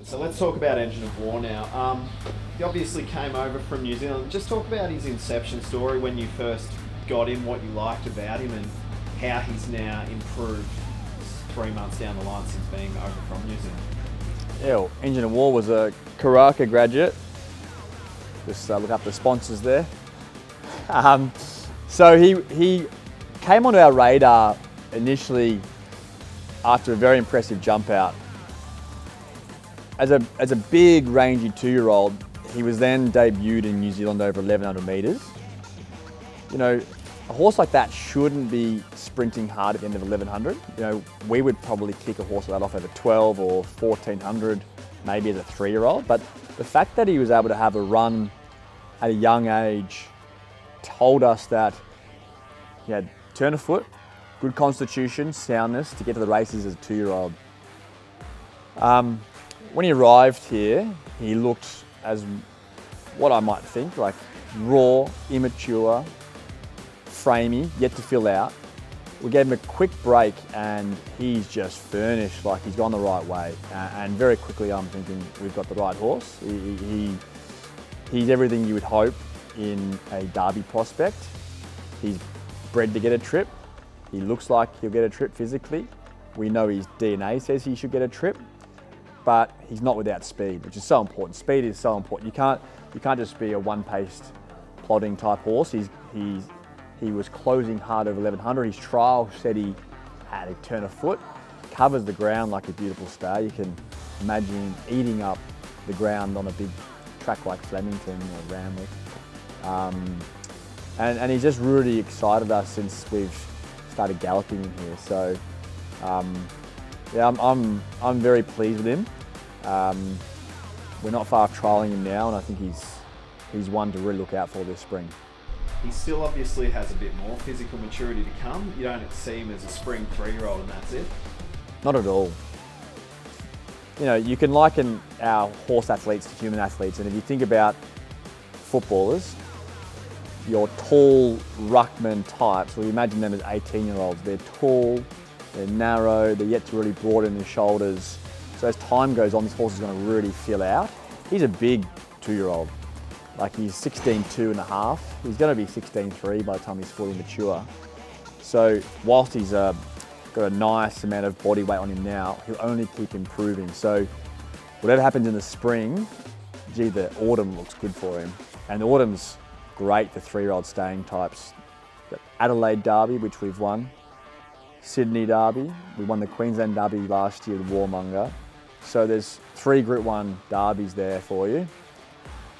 So let's talk about Engine of War now. He obviously came over from New Zealand. Just talk about his inception story when you first got him, what you liked about him, and how he's now improved 3 months down the line since being over from New Zealand. Yeah, well, Engine of War was a Karaka graduate. Just look up the sponsors there. So he came onto our radar initially after a very impressive jump out. As a big, rangy 2-year-old, he was then debuted in New Zealand over 1,100 metres. You know, a horse like that shouldn't be sprinting hard at the end of 1,100. You know, we would probably kick a horse like that off over 12 or 1,400, maybe as a 3-year-old. But the fact that he was able to have a run at a young age told us that he had turn of foot, good constitution, soundness to get to the races as a 2-year-old. When he arrived here, he looked as what I might think, like raw, immature, framey, yet to fill out. We gave him a quick break and he's just furnished, like he's gone the right way. And very quickly I'm thinking we've got the right horse. He's everything you would hope in a Derby prospect. He's bred to get a trip. He looks like he'll get a trip physically. We know his DNA says he should get a trip, but he's not without speed, which is so important. Speed is so important. You can't just be a one-paced plodding type horse. He was closing hard over 1,100. His trial said he had a turn of foot, covers the ground like a beautiful star. You can imagine him eating up the ground on a big track like Flemington or Ramwick. And he's just really excited us since we've started galloping in here. So yeah, I'm very pleased with him. We're not far off trialling him now, and I think he's one to really look out for this spring. He still obviously has a bit more physical maturity to come. You don't see him as a spring 3-year-old and that's it. Not at all. You know, you can liken our horse athletes to human athletes, and if you think about footballers, your tall ruckman types, well, you imagine them as 18-year-olds. They're tall, they're narrow, they're yet to really broaden their shoulders. So as time goes on, this horse is going to really fill out. He's a big 2-year-old. Like he's 16.2.5. He's going to be 16.3 by the time he's fully mature. So whilst he's got a nice amount of body weight on him now, he'll only keep improving. So whatever happens in the spring, gee, the autumn looks good for him. And the autumn's great for 3-year-old staying types. The Adelaide Derby, which we've won. Sydney Derby. We won the Queensland Derby last year with Warmonger. So there's 3 Group 1 derbies there for you.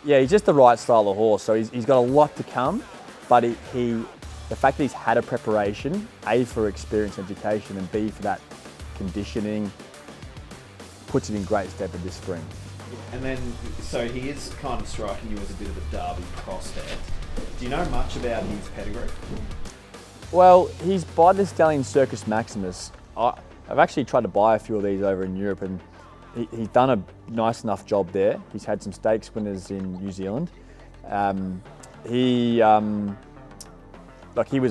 Yeah, he's just the right style of horse. So he's got a lot to come, but the fact that he's had a preparation, A, for experience and education, and B, for that conditioning, puts it in great stead for this spring. And then, so he is kind of striking you as a bit of a Derby prospect. Do you know much about his pedigree? Well, he's by the stallion Circus Maximus. I've actually tried to buy a few of these over in Europe, and he's done a nice enough job there. He's had some stakes winners in New Zealand. He was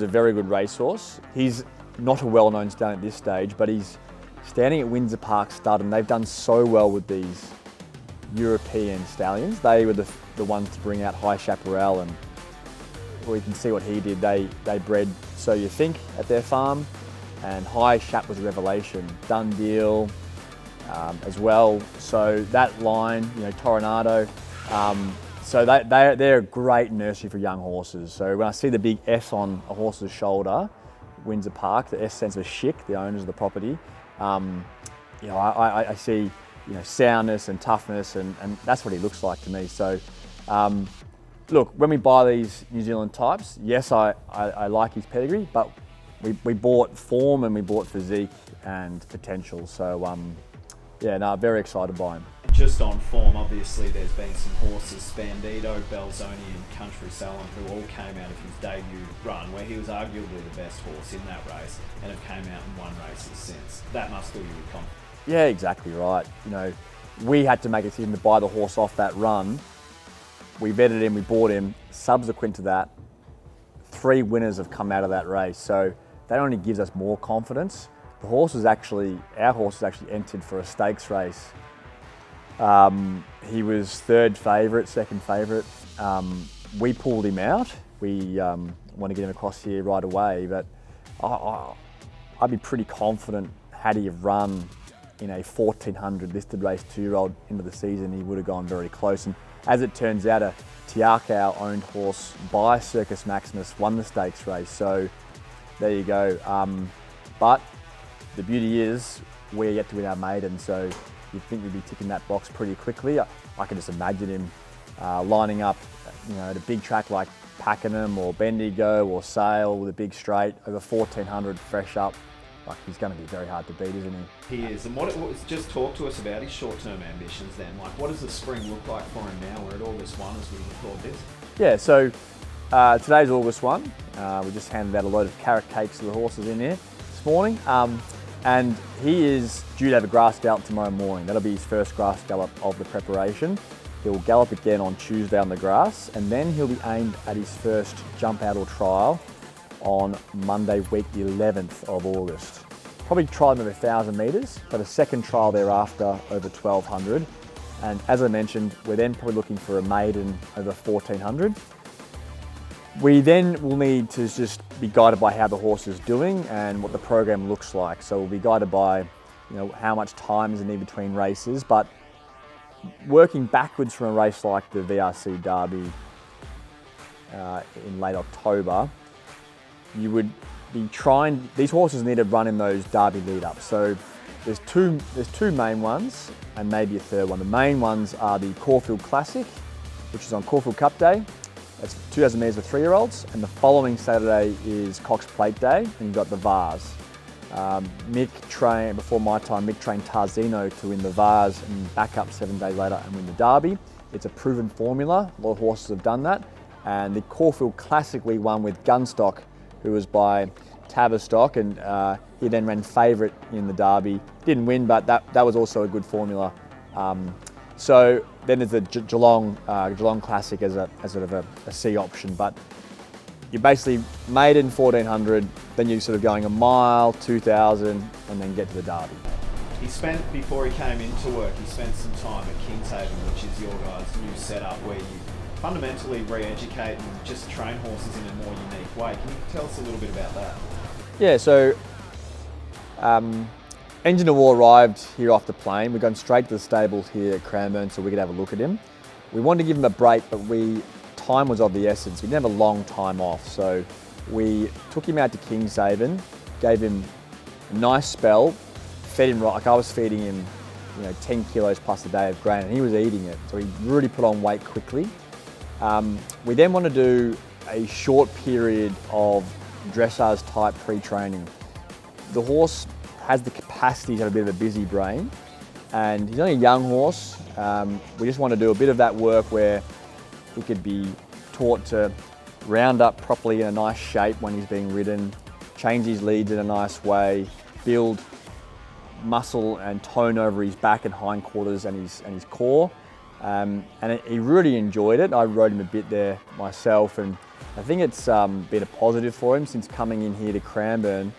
a very good racehorse. He's not a well-known stallion at this stage, but he's standing at Windsor Park Stud, and they've done so well with these European stallions. They were the ones to bring out High Chaparral, and we can see what he did. They bred So You Think at their farm, and High Chap was a revelation. Done deal as well. So that line, you know, Toronado. So they're a great nursery for young horses. So when I see the big S on a horse's shoulder, Windsor Park, the S stands for Schick, the owners of the property. You know, I see, you know, soundness and toughness, and that's what he looks like to me. So, look, when we buy these New Zealand types, yes, I like his pedigree, but we bought form and we bought physique and potential. So, yeah, no, very excited by him. Just on form, obviously there's been some horses, Spandito, Belzoni and Country Salon, who all came out of his debut run, where he was arguably the best horse in that race, and have came out and won races since. That must fill you with confidence. Yeah, exactly right. You know, we had to make a decision to buy the horse off that run. We vetted him, we bought him. Subsequent to that, 3 winners have come out of that race. So that only gives us more confidence. Our horse was actually entered for a stakes race He was third favourite, second favourite. We pulled him out. We want to get him across here right away, but I'd be pretty confident had he have run in a 1400 listed race 2-year-old into the season, he would have gone very close. And as it turns out, a Tiakau owned horse by Circus Maximus won the stakes race. So there you go. But the beauty is we're yet to win our maiden, so you'd think we'd be ticking that box pretty quickly. I can just imagine him lining up, at a big track like Pakenham or Bendigo or Sale with a big straight over 1400 fresh up. Like, he's going to be very hard to beat, isn't he? He is. And just talk to us about his short-term ambitions then. Like, what does the spring look like for him now? We're at August 1 as we record this. Yeah, so today's August 1. We just handed out a load of carrot cakes to the horses in here this morning. And he is due to have a grass gallop tomorrow morning. That'll be his first grass gallop of the preparation. He'll gallop again on Tuesday on the grass, and then he'll be aimed at his first jump out or trial on Monday week the 11th of August. Probably trial him over 1,000 metres, but a second trial thereafter over 1,200. And as I mentioned, we're then probably looking for a maiden over 1,400. We then will need to just be guided by how the horse is doing and what the program looks like. So we'll be guided by, how much time is in between races, but working backwards from a race like the VRC Derby in late October, you would be trying, these horses need to run in those Derby lead-ups. So there's two main ones and maybe a third one. The main ones are the Caulfield Classic, which is on Caulfield Cup Day. That's 2,000 metres for 3-year-olds. And the following Saturday is Cox Plate Day, and you've got the Vars. Before my time, Mick trained Tarzino to win the Vars and back up 7 days later and win the Derby. It's a proven formula. A lot of horses have done that. And the Caulfield Classic we won with Gunstock, who was by Tavistock, and he then ran favourite in the Derby. Didn't win, but that was also a good formula. So then there's the Geelong Classic as a sort of a C option, but you're basically maiden 1,400, then you're sort of going a mile, 2,000, and then get to the Derby. Before he came into work, he spent some time at Kingshaven, which is your guys' new setup where you fundamentally re-educate and just train horses in a more unique way. Can you tell us a little bit about that? Yeah, so Engine of War arrived here off the plane. We've gone straight to the stables here at Cranbourne so we could have a look at him. We wanted to give him a break, but time was of the essence. We didn't have a long time off, so we took him out to Kingshaven, gave him a nice spell, fed him right. Like, I was feeding him, 10 kilos plus a day of grain, and he was eating it. So he really put on weight quickly. We then want to do a short period of dressage type pre-training. The horse has the capacity to have a bit of a busy brain, and he's only a young horse. We just want to do a bit of that work where he could be taught to round up properly in a nice shape when he's being ridden, change his leads in a nice way, build muscle and tone over his back and hindquarters and his core. And he really enjoyed it. I rode him a bit there myself, and I think it's been a positive for him since coming in here to Cranbourne.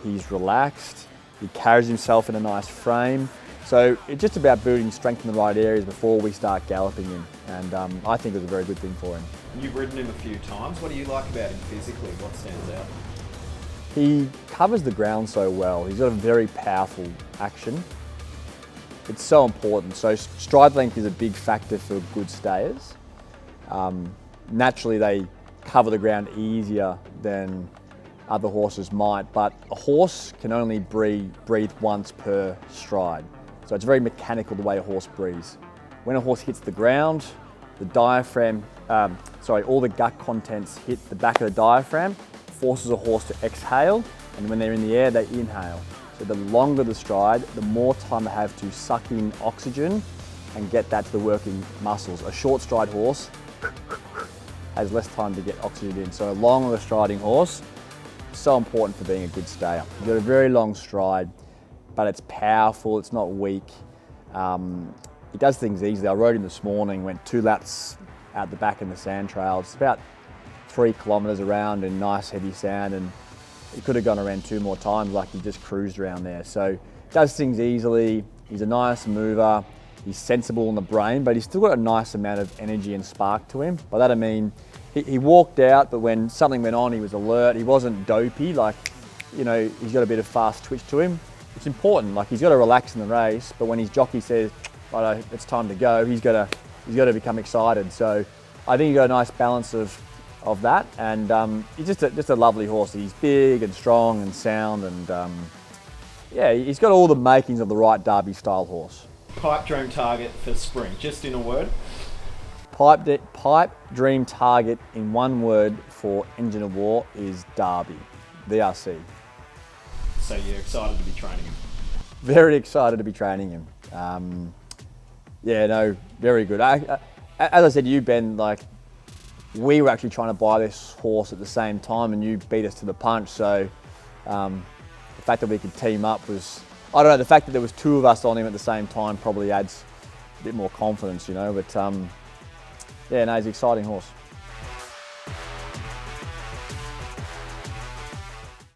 He's relaxed, he carries himself in a nice frame. So it's just about building strength in the right areas before we start galloping him, and I think it was a very good thing for him. You've ridden him a few times. What do you like about him physically? What stands out? He covers the ground so well. He's got a very powerful action. It's so important. So stride length is a big factor for good stayers. Naturally, they cover the ground easier than other horses might, but a horse can only breathe once per stride. So it's very mechanical the way a horse breathes. When a horse hits the ground, the diaphragm, all the gut contents hit the back of the diaphragm, forces a horse to exhale, and when they're in the air, they inhale. So the longer the stride, the more time they have to suck in oxygen and get that to the working muscles. A short stride horse has less time to get oxygen in. So a longer striding horse, so important for being a good stayer. You've got a very long stride, but it's powerful, it's not weak. He does things easily. I rode him this morning, went 2 laps out the back in the sand trail. It's about 3 kilometres around in nice heavy sand, and he could have gone around 2 more times, like he just cruised around there. So does things easily. He's a nice mover. He's sensible in the brain, but he's still got a nice amount of energy and spark to him. By that I mean, he walked out, but when something went on, he was alert. He wasn't dopey, like, you know, he's got a bit of fast twitch to him. It's important, like he's got to relax in the race, but when his jockey says, right, it's time to go, he's got to become excited. So I think he's got a nice balance of that, and he's just a lovely horse. He's big and strong and sound, and yeah, he's got all the makings of the right Derby style horse. Pipe dream target for spring, just in a word. Pipe dream target in one word for Engine of War is Derby, VRC. So you're excited to be training him? Very excited to be training him. Yeah, no, very good. As I said to you, Ben, like, we were actually trying to buy this horse at the same time, and you beat us to the punch. So the fact that we could team up was, I don't know, the fact that there was two of us on him at the same time probably adds a bit more confidence, you know. But yeah, no, he's an exciting horse.